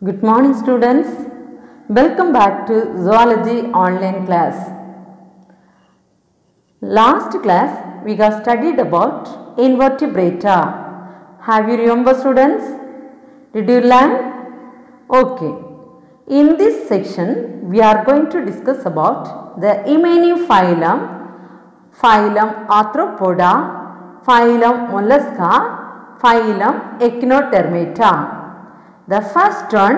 Good morning students. Welcome back to Zoology online class. Last class we have studied about invertebrata. Have you remember students? Did you learn? Okay. In this section we are going to discuss about the remaining phylum, phylum Arthropoda, phylum Mollusca, phylum Echinodermata. The first one,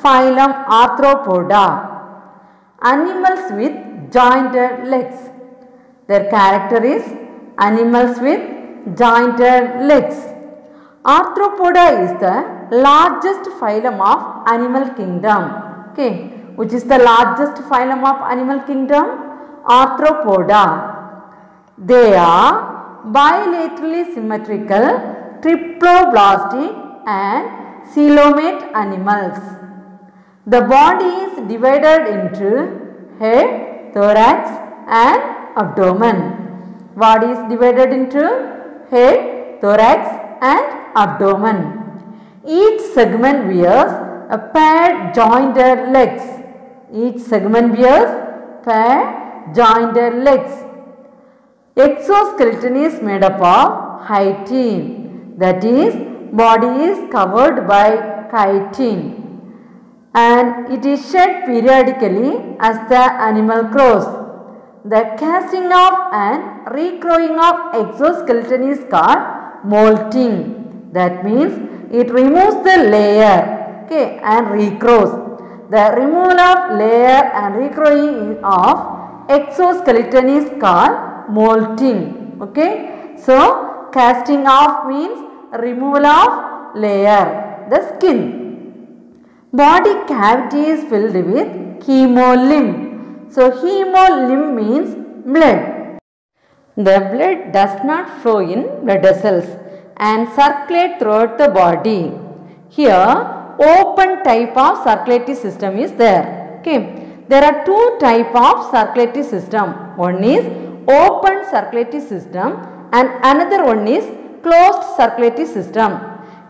phylum Arthropoda, animals with jointed legs. Their character is animals with jointed legs. Arthropoda is the largest phylum of animal kingdom. Okay, which is the largest phylum of animal kingdom? Arthropoda. They are bilaterally symmetrical, triploblastic and coelomate animals. The body is divided into head, thorax and abdomen. Body is divided into head, thorax and abdomen. Each segment wears a paired jointed legs. Each segment wears paired jointed legs. Exoskeleton is made up of chitin, that is, body is covered by chitin and it is shed periodically as the animal grows. The casting off and regrowing of exoskeleton is called molting. That means it removes the layer, okay, and regrows. The removal of layer and regrowing of exoskeleton is called molting. Okay, so casting off means removal of layer, the skin. Body cavity is filled with hemolymph. So hemolymph means blood. The blood does not flow in blood vessels and circulate throughout the body. Here open type of circulatory system is there. Okay, there are two type of circulatory system. One is open circulatory system and another one is closed circulatory system.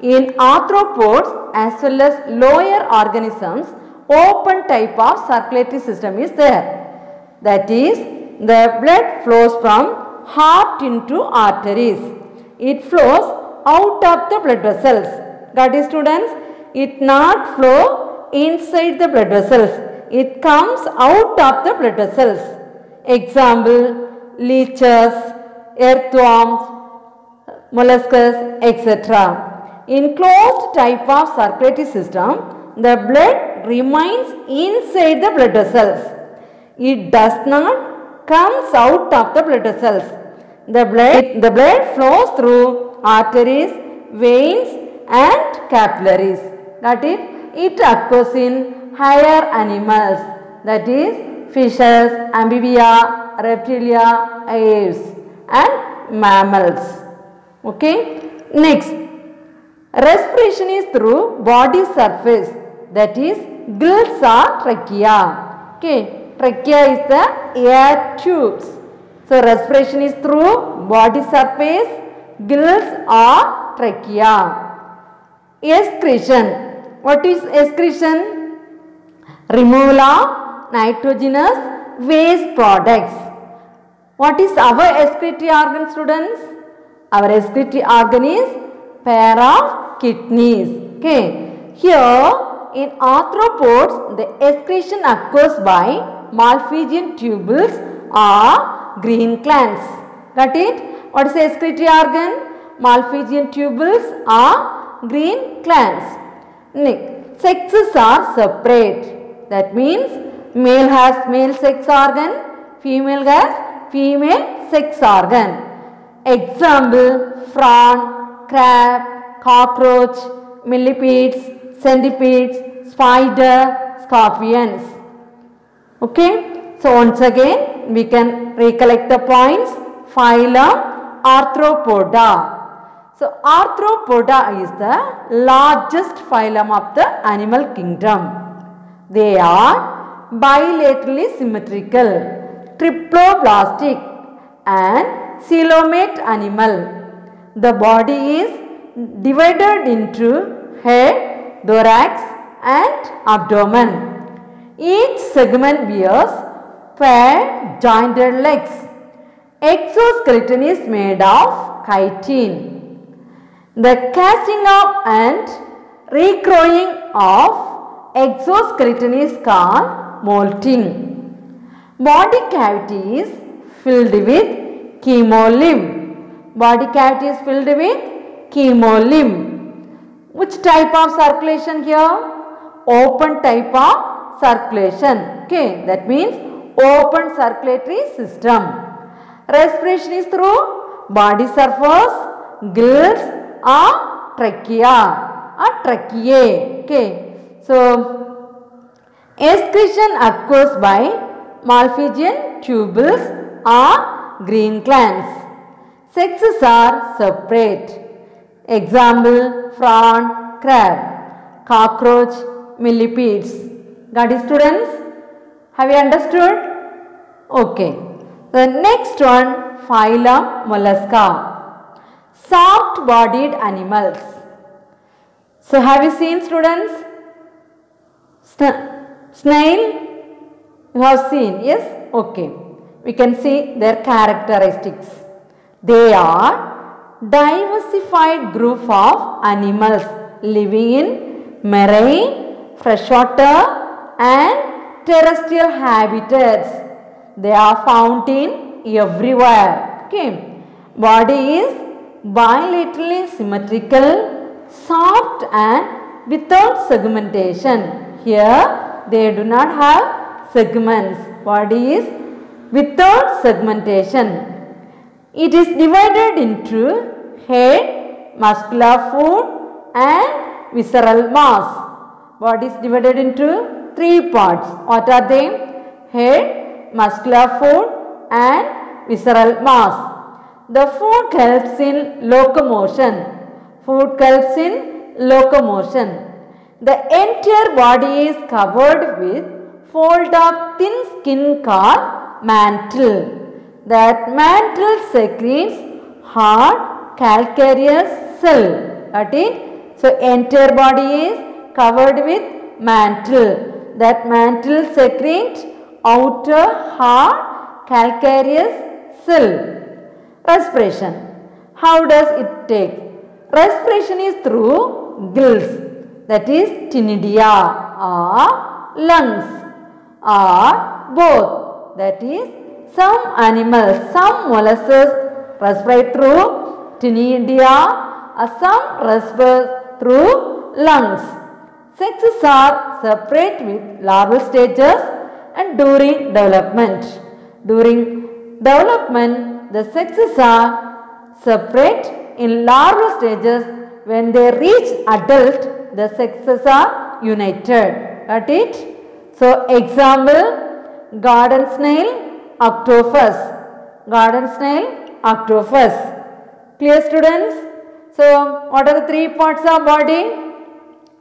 In arthropods as well as lower organisms, open type of circulatory system is there. That is, the blood flows from heart into arteries. It flows out of the blood vessels. Got it, students? It not flow inside the blood vessels. It comes out of the blood vessels. Example, leeches, earthworms, molluscs, etc. In closed type of circulatory system, the blood remains inside the blood vessels. It does not comes out of the blood vessels. The blood flows through arteries, veins and capillaries. Got it? It occurs in higher animals, that is fishes, amphibia, reptilia, aves and mammals. Okay. Next, respiration is through body surface, that is gills or trachea. Okay, trachea is the air tubes. So respiration is through body surface, gills or trachea. Excretion. What is excretion? Removal of nitrogenous waste products. What is our excretory organ, students? Our excretory organ is pair of kidneys. Okay. Here in arthropods, the excretion occurs by Malpighian tubules or green glands. Got it? What is the excretory organ? Malpighian tubules or green glands. Next, sexes are separate. That means male has male sex organ, female has female sex organ. Example, prawn, crab, cockroach, millipedes, centipedes, spider, scorpions. Okay. So once again we can recollect the points. Phylum Arthropoda. So Arthropoda is the largest phylum of the animal kingdom. They are bilaterally symmetrical, triploblastic and coelomate animal. The body is divided into head, thorax and abdomen. Each segment wears paired jointed legs. Exoskeleton is made of chitin. The casting up and regrowing of exoskeleton is called molting. Body cavity is filled with chemolimb. Body cavity is filled with chemolimb. Which type of circulation here? Open type of circulation. Okay, that means open circulatory system. Respiration is through body surface, gills or trachea or tracheae. Okay, so excretion occurs by Malpighian tubules or green glands. Sexes are separate. Example, prawn, crab, cockroach, millipedes. Got it, students? Have you understood? Okay. The next one, phylum Mollusca. Soft-bodied animals. So, have you seen, students? Snail? You have seen, yes? Okay. We can see their characteristics. They are diversified group of animals living in marine, freshwater and terrestrial habitats. They are found in everywhere. Okay. Body is bilaterally symmetrical, soft and without segmentation. Here they do not have segments. Body is without segmentation. It is divided into head, muscular fluid and visceral mass. Body is divided into three parts. What are they? Head, muscular fluid and visceral mass. The food helps in locomotion. Food helps in locomotion. The entire body is covered with fold of thin skin called mantle. That mantle secretes hard calcareous cell. Got it? So, entire body is covered with mantle. That mantle secretes outer hard calcareous cell. Respiration. How does it take? Respiration is through gills. That is ctenidia or lungs or both. That is some animals, some mollusks respire through ctenidia or some respire through lungs. Sexes are separate with larval stages and during development. During development, the sexes are separate in larval stages. When they reach adult, the sexes are united. Got it? So, example, garden snail, octopus. Garden snail, octopus. Clear, students? So, what are the three parts of body?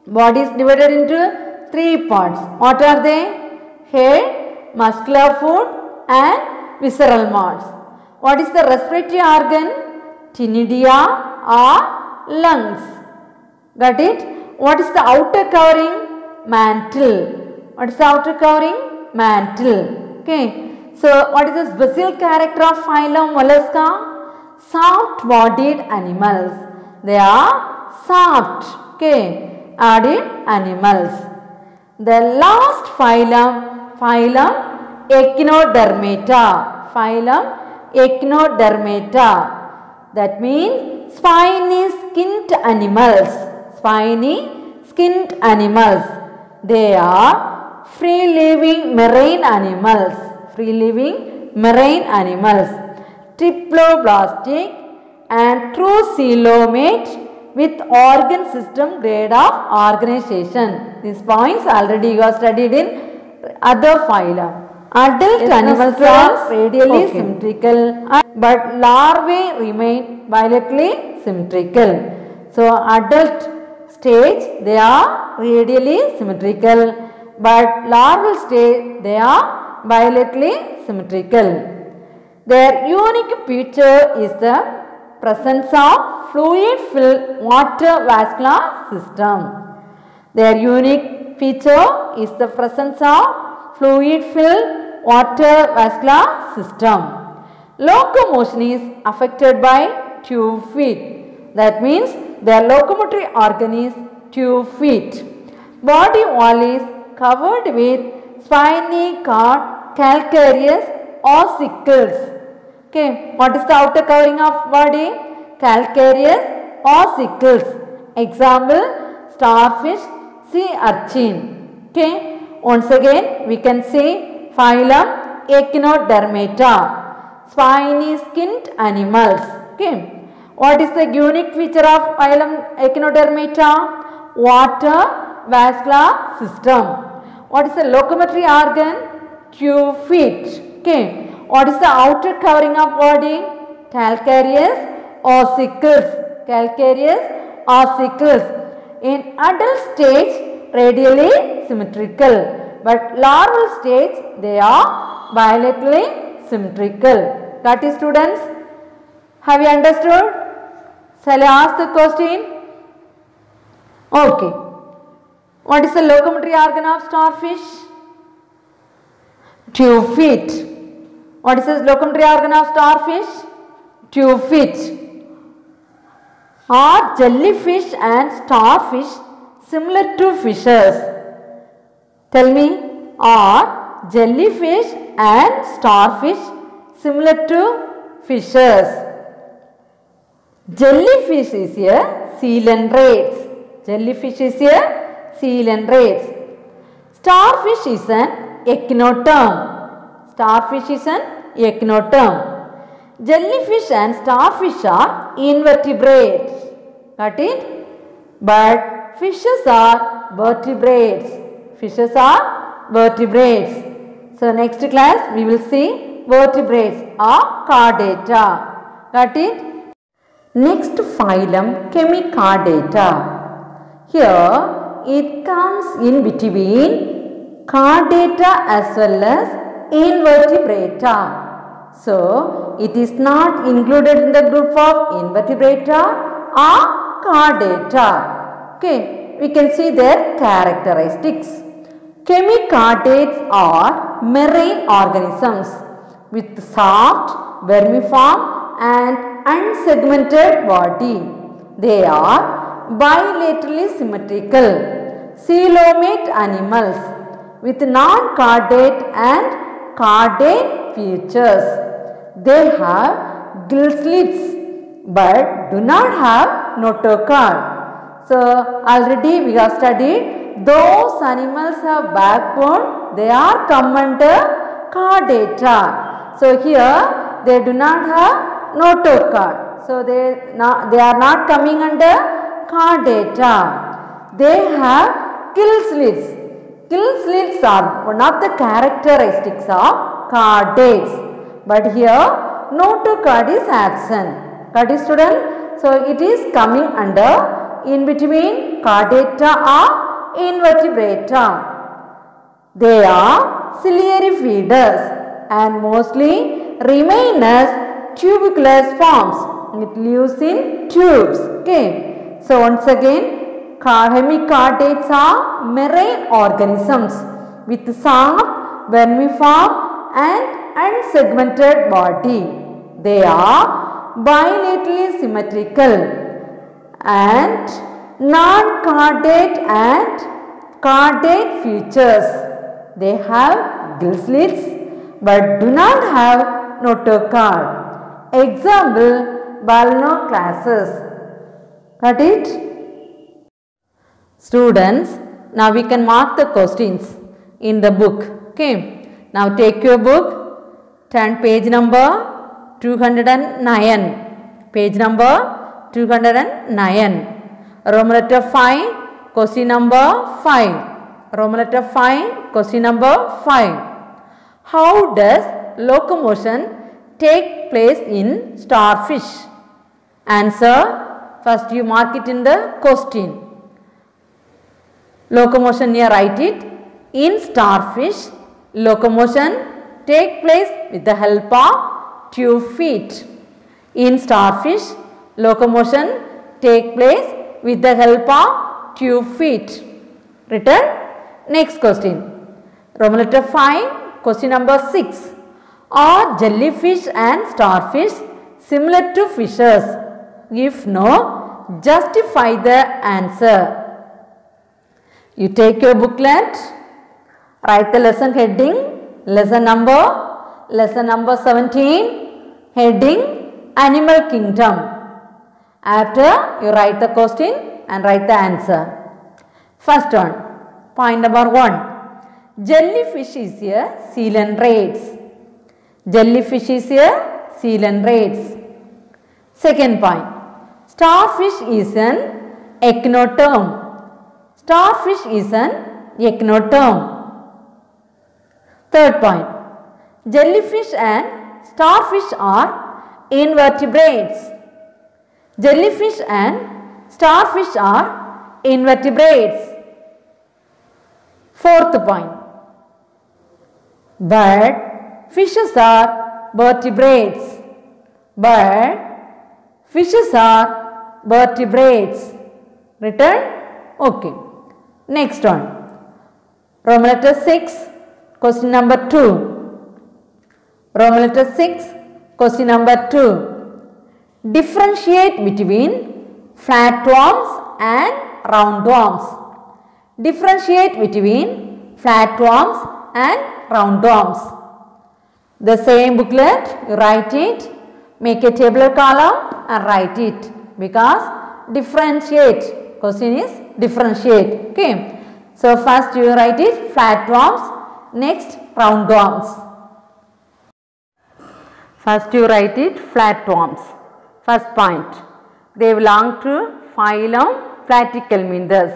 Body is divided into three parts. What are they? Head, muscular fluid and visceral mass. What is the respiratory organ? Ctenidia or lungs. Got it? What is the outer covering? Mantle. What is the outer covering? Mantle. Okay. So, what is the special character of phylum Mollusca? Soft-bodied animals. They are soft. Okay. Bodied animals. The last phylum, phylum Echinodermata. Phylum Echinodermata. That means spiny skinned animals. Spiny skinned animals. They are free living marine animals. Free living marine animals. Triploblastic and true coelomate with organ system grade of organization. These points already you have studied in other phyla. Adult animals are radially symmetrical, but larvae remain bilaterally symmetrical. So, adult stage they are radially symmetrical, but larval stage they are bilaterally symmetrical. Their unique feature is the presence of fluid-filled water vascular system. Their unique feature is the presence of fluid-filled water vascular system. Locomotion is affected by tube feet. That means their locomotory organ is tube feet. Body wall is covered with spiny called calcareous ossicles. Okay, what is the outer covering of body? Calcareous ossicles. Example, starfish, sea urchin. Okay, once again we can say phylum Echinodermata, spiny skinned animals. Okay, what is the unique feature of phylum Echinodermata? Water vascular system. What is the locomotory organ? Tube feet. Okay, what is the outer covering of body? Calcareous ossicles. Calcareous ossicles. In adult stage, radially symmetrical, but larval stage they are bilaterally symmetrical. Got it, students? Have you understood? Shall I ask the question? Okay. What is the locomotory organ of starfish? Tube feet. What is the locomotory organ of starfish? Tube feet. Are jellyfish and starfish similar to fishes? Tell me, are jellyfish and starfish similar to fishes? Jellyfish is a coelentrates. Jellyfish is a coelentrates. Starfish is an echinoderm. Starfish is an echinoderm. Jellyfish and starfish are invertebrates. Got it? But fishes are vertebrates. Fishes are vertebrates. So next class we will see vertebrates or chordata. Got it? Next phylum Chemicordata. Here it comes in between chordata as well as invertebrata. So it is not included in the group of invertebrata or chordata. Okay, we can see their characteristics. Chemichordates are marine organisms with soft, vermiform and unsegmented body. They are bilaterally symmetrical, coelomate animals with non-chordate and chordate features. They have gill slits but do not have notochord. So already we have studied those animals have backbone, they are come under chordata. So here they do not have notochord. So they are not coming under chordata. They have gill slits. Gill slits are one of the characteristics of chordates. But here notochord is absent. Got it, student? So it is coming under in between chordata or invertebrata. They are ciliary feeders and mostly remain as tuberculous forms. It lives in tubes. Okay. So once again, hemichordates are marine organisms with soft, vermiform and unsegmented body. They are bilaterally symmetrical and non-chordate and chordate features. They have gill slits but do not have notochord. Example, Balanochlasses. Got it? Students, now we can mark the questions in the book. Okay. Now take your book, turn page number 209. Page number 209. Roman letter 5, question number 5. Roman letter 5, question number 5. How does locomotion take place in starfish? Answer, first you mark it in the question. Locomotion here, write it. In starfish, locomotion take place with the help of tube feet. In starfish, locomotion take place with the help of tube feet. Written Next question. Roman letter 5, question number 6. Are jellyfish and starfish similar to fishes? If no, justify the answer. You take your booklet, write the lesson heading, lesson number 17, heading Animal Kingdom. After you write the question and write the answer. First one, point number 1. Jellyfish is a coelentrates. Jellyfish is a coelentrates. Second point, starfish is an echinotherm. Starfish is an echinotherm. Third point, jellyfish and starfish are invertebrates. Jellyfish and starfish are invertebrates. Fourth point, but fishes are vertebrates. But fishes are vertebrates. Written? Okay. Next one. Roman letter 6, question number 2. Roman letter 6, question number 2. Differentiate between flatworms and roundworms. Differentiate between flatworms and roundworms. The same booklet, you write it, make a tabular column and write it, because differentiate, question is differentiate. Okay. So first you write it flatworms, next roundworms. First you write it flatworms. First point, they belong to phylum Platyhelminthes.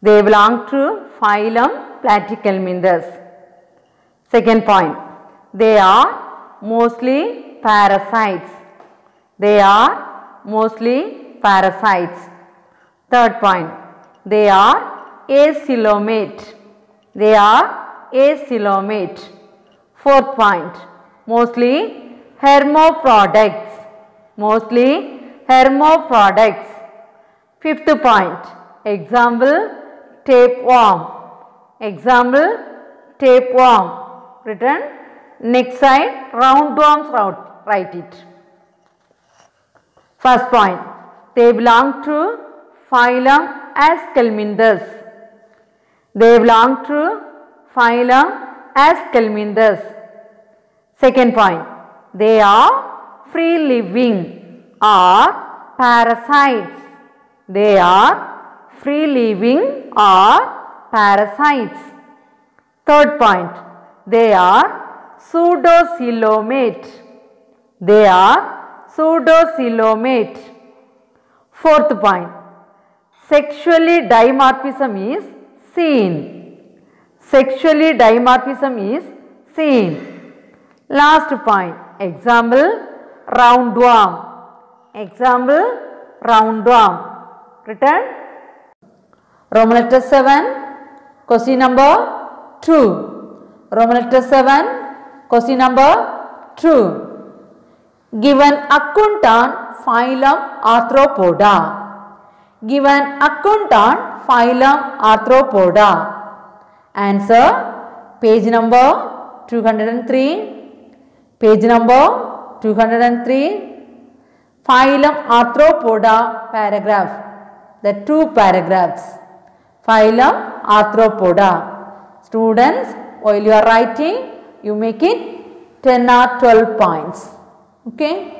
They belong to phylum Platyhelminthes. Second point, they are mostly parasites. They are mostly parasites. Third point, they are acoelomate. They are acoelomate. Fourth point, mostly hermaphrodites. Mostly hermaphrodites. Fifth point, example tapeworm. Example tapeworm. Written. Next side roundworms, write it. First point, they belong to phylum Aschelminthes. They belong to phylum Aschelminthes. Second point, they are free living or parasites. They are free living or parasites. Third point, they are pseudocoelomate. They are pseudocoelomate. Fourth point, sexually dimorphism is seen. Sexually dimorphism is seen. Last point, example roundworm. Example roundworm. Written. Roman letter 7, question number 2. Roman letter 7, question number 2. Give an account on phylum Arthropoda. Give an account on phylum Arthropoda. Answer, page number 203. Page number 203. Phylum Arthropoda paragraph. The 2 paragraphs. Phylum Arthropoda. Students, while you are writing, you make it 10 or 12 points. Okay.